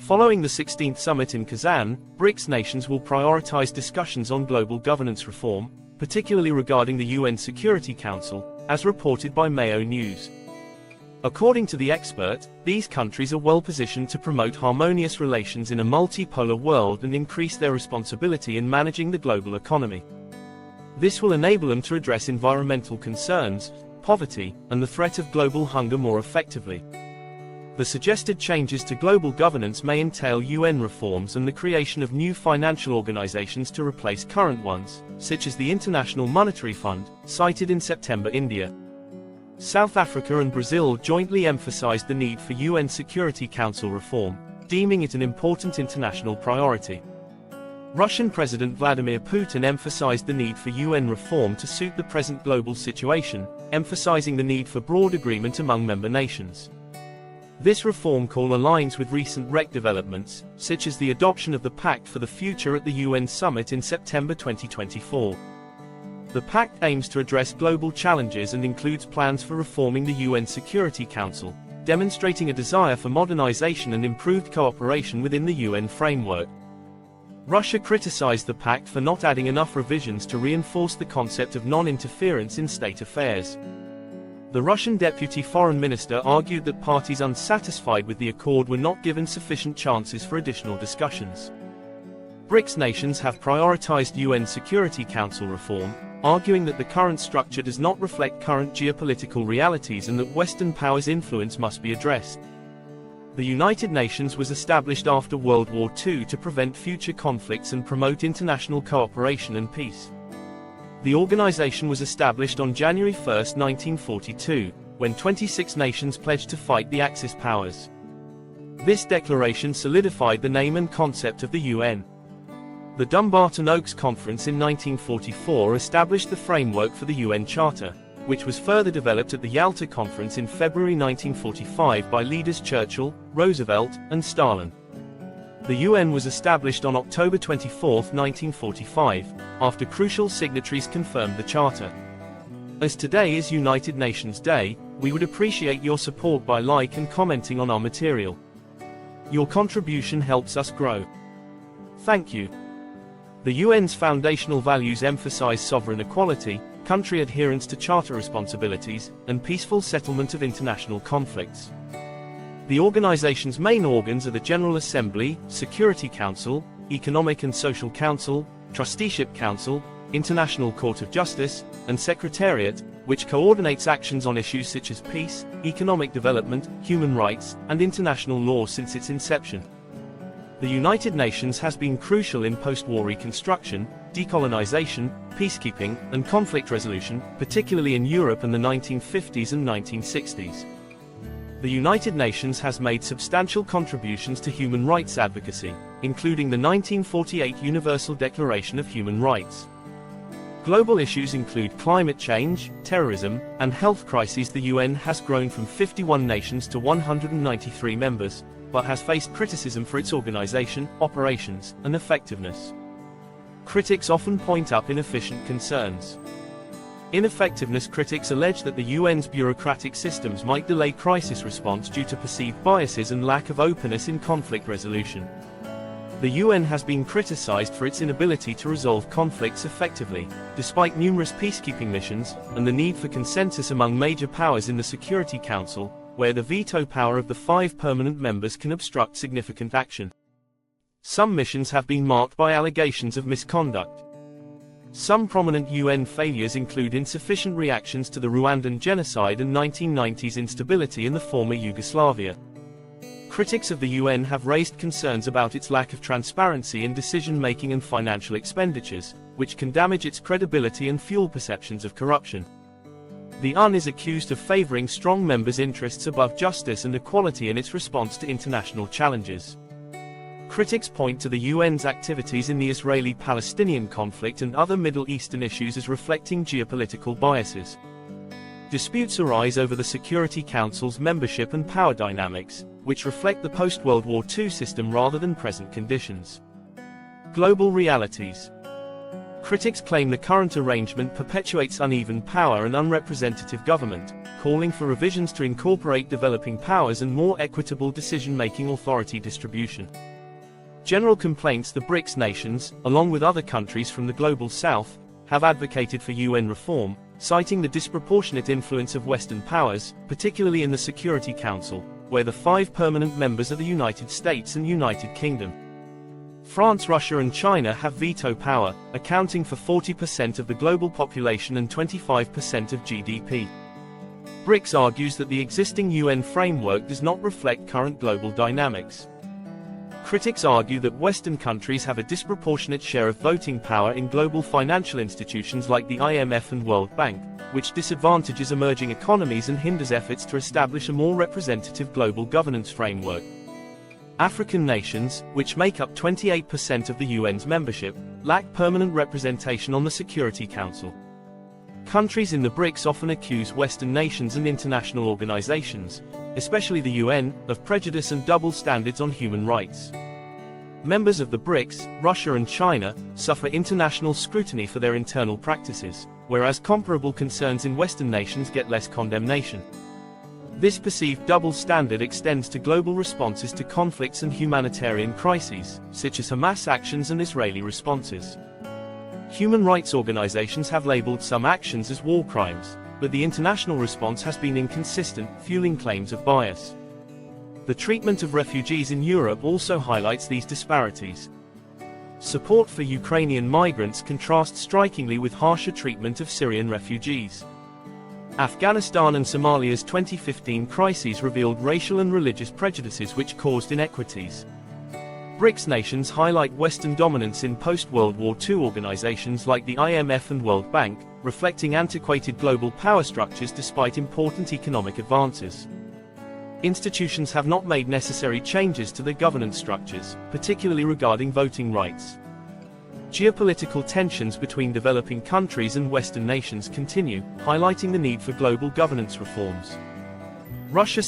Following the 16th summit in Kazan, BRICS nations will prioritize discussions on global governance reform, particularly regarding the UN Security Council, as reported by Mayo News. According to the expert, these countries are well positioned to promote harmonious relations in a multipolar world and increase their responsibility in managing the global economy. This will enable them to address environmental concerns, poverty, and the threat of global hunger more effectively. The suggested changes to global governance may entail UN reforms and the creation of new financial organizations to replace current ones, such as the International Monetary Fund, cited in September. India, South Africa and Brazil jointly emphasized the need for UN Security Council reform, deeming it an important international priority. Russian President Vladimir Putin emphasized the need for UN reform to suit the present global situation, emphasizing the need for broad agreement among member nations. This reform call aligns with recent REC developments, such as the adoption of the Pact for the Future at the UN Summit in September 2024. The pact aims to address global challenges and includes plans for reforming the UN Security Council, demonstrating a desire for modernization and improved cooperation within the UN framework. Russia criticized the pact for not adding enough revisions to reinforce the concept of non-interference in state affairs. The Russian deputy foreign minister argued that parties unsatisfied with the accord were not given sufficient chances for additional discussions. BRICS nations have prioritized UN Security Council reform, arguing that the current structure does not reflect current geopolitical realities and that Western powers' influence must be addressed. The United Nations was established after World War II to prevent future conflicts and promote international cooperation and peace. The organization was established on January 1, 1942, when 26 nations pledged to fight the Axis powers. This declaration solidified the name and concept of the UN. The Dumbarton Oaks Conference in 1944 established the framework for the UN Charter, which was further developed at the Yalta Conference in February 1945 by leaders Churchill, Roosevelt, and Stalin. The UN was established on October 24, 1945, after crucial signatories confirmed the Charter. As today is United Nations Day, we would appreciate your support by like and commenting on our material. Your contribution helps us grow. Thank you. The UN's foundational values emphasize sovereign equality, country adherence to charter responsibilities, and peaceful settlement of international conflicts. The organization's main organs are the General Assembly, Security Council, Economic and Social Council, Trusteeship Council, International Court of Justice, and Secretariat, which coordinates actions on issues such as peace, economic development, human rights, and international law since its inception. The United Nations has been crucial in post-war reconstruction, decolonization, peacekeeping, and conflict resolution, particularly in Europe in the 1950s and 1960s. The United Nations has made substantial contributions to human rights advocacy, including the 1948 Universal Declaration of Human Rights. Global issues include climate change, terrorism, and health crises. The UN has grown from 51 nations to 193 members, but has faced criticism for its organization, operations, and effectiveness. Critics often point up inefficient concerns. Ineffectiveness critics allege that the UN's bureaucratic systems might delay crisis response due to perceived biases and lack of openness in conflict resolution. The UN has been criticized for its inability to resolve conflicts effectively, despite numerous peacekeeping missions, and the need for consensus among major powers in the Security Council, where the veto power of the 5 permanent members can obstruct significant action. Some missions have been marked by allegations of misconduct. Some prominent UN failures include insufficient reactions to the Rwandan genocide and 1990s instability in the former Yugoslavia. Critics of the UN have raised concerns about its lack of transparency in decision-making and financial expenditures, which can damage its credibility and fuel perceptions of corruption. The UN is accused of favoring strong members' interests above justice and equality in its response to international challenges. Critics point to the UN's activities in the Israeli-Palestinian conflict and other Middle Eastern issues as reflecting geopolitical biases. Disputes arise over the Security Council's membership and power dynamics, which reflect the post-World War II system rather than present conditions. Global realities. Critics claim the current arrangement perpetuates uneven power and unrepresentative government, calling for revisions to incorporate developing powers and more equitable decision-making authority distribution. General complaints: the BRICS nations, along with other countries from the global south, have advocated for UN reform, citing the disproportionate influence of Western powers, particularly in the Security Council, where the 5 permanent members are the United States and United Kingdom. France, Russia and China have veto power, accounting for 40% of the global population and 25% of GDP. BRICS argues that the existing UN framework does not reflect current global dynamics. Critics argue that Western countries have a disproportionate share of voting power in global financial institutions like the IMF and World Bank, which disadvantages emerging economies and hinders efforts to establish a more representative global governance framework. African nations, which make up 28% of the UN's membership, lack permanent representation on the Security Council. Countries in the BRICS often accuse Western nations and international organizations, especially the UN, of prejudice and double standards on human rights. Members of the BRICS, Russia and China, suffer international scrutiny for their internal practices, whereas comparable concerns in Western nations get less condemnation. This perceived double standard extends to global responses to conflicts and humanitarian crises, such as Hamas actions and Israeli responses. Human rights organizations have labeled some actions as war crimes, but the international response has been inconsistent, fueling claims of bias. The treatment of refugees in Europe also highlights these disparities. Support for Ukrainian migrants contrasts strikingly with harsher treatment of Syrian refugees. Afghanistan and Somalia's 2015 crises revealed racial and religious prejudices which caused inequities. BRICS nations highlight Western dominance in post-World War II organizations like the IMF and World Bank, reflecting antiquated global power structures despite important economic advances. Institutions have not made necessary changes to their governance structures, particularly regarding voting rights. Geopolitical tensions between developing countries and Western nations continue, highlighting the need for global governance reforms. Russia